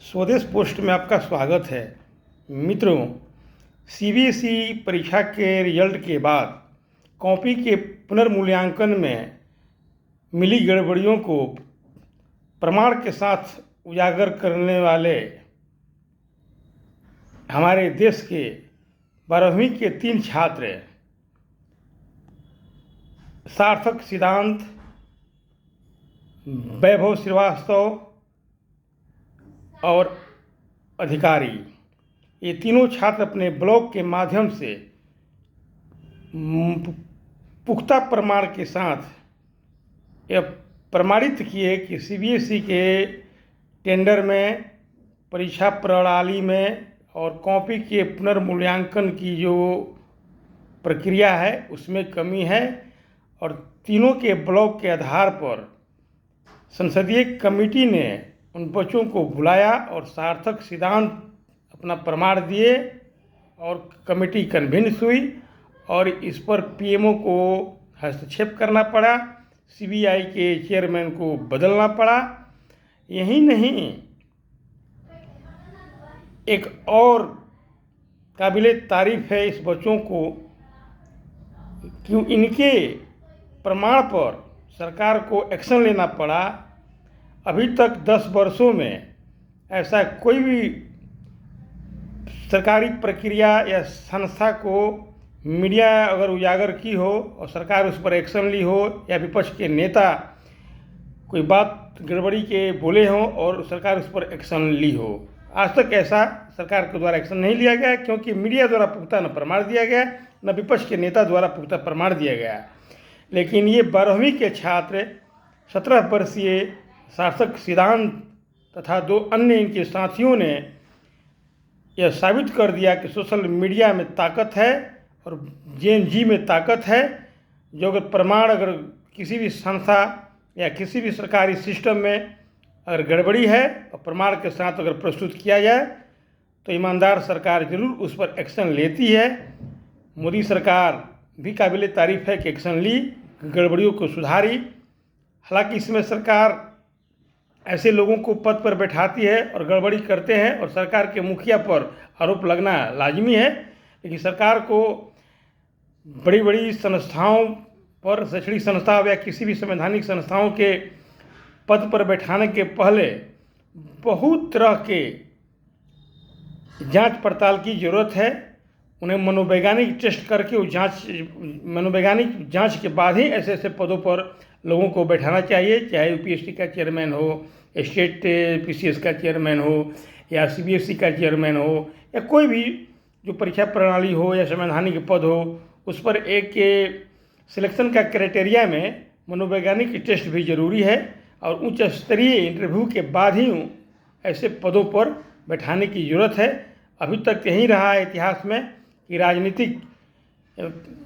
स्वदेश पोस्ट में आपका स्वागत है। मित्रों, सीबीएसई परीक्षा के रिजल्ट के बाद कॉपी के पुनर्मूल्यांकन में मिली गड़बड़ियों को प्रमाण के साथ उजागर करने वाले हमारे देश के 12वीं के 3 छात्र सार्थक सिद्धांत, वैभव श्रीवास्तव और अधिकारी, ये तीनों छात्र अपने ब्लॉग के माध्यम से पुख्ता प्रमाण के साथ यह प्रमाणित किए कि सीबीएसई के टेंडर में, परीक्षा प्रणाली में और कॉपी के पुनर्मूल्यांकन की जो प्रक्रिया है उसमें कमी है। और तीनों के ब्लॉग के आधार पर संसदीय कमेटी ने उन बच्चों को बुलाया और सार्थक सिद्धांत अपना प्रमाण दिए और कमेटी कन्विंस हुई और इस पर पीएमओ को हस्तक्षेप करना पड़ा, सीबीआई के चेयरमैन को बदलना पड़ा। यही नहीं, एक और काबिले तारीफ है इस बच्चों को कि इनके प्रमाण पर सरकार को एक्शन लेना पड़ा। अभी तक 10 वर्षों में ऐसा कोई भी सरकारी प्रक्रिया या संस्था को मीडिया अगर उजागर की हो और सरकार उस पर एक्शन ली हो, या विपक्ष के नेता कोई बात गड़बड़ी के बोले हों और सरकार उस पर एक्शन ली हो, आज तक ऐसा सरकार के द्वारा एक्शन नहीं लिया गया, क्योंकि मीडिया द्वारा पुख्ता न प्रमाण दिया गया, न विपक्ष के नेता द्वारा पुख्ता प्रमाण दिया गया। लेकिन ये 12वीं के छात्र 17 वर्षीय सार्थक सिद्धांत तथा 2 अन्य इनके साथियों ने यह साबित कर दिया कि सोशल मीडिया में ताकत है और जेएनजी में ताकत है। जो अगर प्रमाण अगर किसी भी संस्था या किसी भी सरकारी सिस्टम में अगर गड़बड़ी है और प्रमाण के साथ अगर प्रस्तुत किया जाए तो ईमानदार सरकार जरूर उस पर एक्शन लेती है। मोदी सरकार भी काबिले तारीफ है कि एक्शन ली, गड़बड़ियों को सुधारी। हालांकि इसमें सरकार ऐसे लोगों को पद पर बैठाती है और गड़बड़ी करते हैं और सरकार के मुखिया पर आरोप लगना लाजमी है, लेकिन सरकार को बड़ी बड़ी संस्थाओं पर, शैक्षणिक संस्था या किसी भी संवैधानिक संस्थाओं के पद पर बैठाने के पहले बहुत तरह के जांच पड़ताल की ज़रूरत है। उन्हें मनोवैज्ञानिक टेस्ट करके मनोवैज्ञानिक जांच के बाद ही ऐसे ऐसे पदों पर लोगों को बैठाना चाहिए, चाहे यूपीएससी का चेयरमैन हो, स्टेट पीसीएस का चेयरमैन हो, या सीबीएसई का चेयरमैन हो, या कोई भी जो परीक्षा प्रणाली हो या संवैधानिक पद हो, उस पर एक सिलेक्शन का क्राइटेरिया में मनोवैज्ञानिक टेस्ट भी ज़रूरी है। और उच्च स्तरीय इंटरव्यू के बाद ही ऐसे पदों पर बैठाने की ज़रूरत है। अभी तक यही रहा है इतिहास में कि राजनीतिक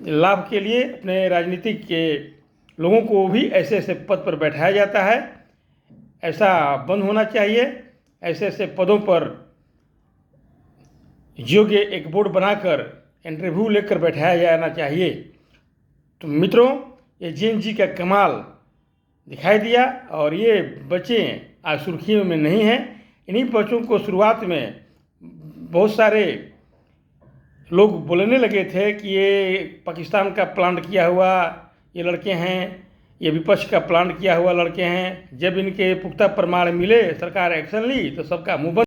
लाभ के लिए अपने राजनीतिक के लोगों को भी ऐसे ऐसे पद पर बैठाया जाता है। ऐसा बंद होना चाहिए। ऐसे ऐसे पदों पर योग्य एक बोर्ड बनाकर इंटरव्यू लेकर बैठाया जाना चाहिए। तो मित्रों, ये जेएनजी का कमाल दिखाई दिया और ये बच्चे आज सुर्खियों में नहीं हैं। इन्हीं बच्चों को शुरुआत में बहुत सारे लोग बोलने लगे थे कि ये पाकिस्तान का प्लांट किया हुआ ये लड़के हैं, ये विपक्ष का प्लांट किया हुआ लड़के हैं। जब इनके पुख्ता प्रमाण मिले, सरकार एक्शन ली, तो सबका मुंह बंद।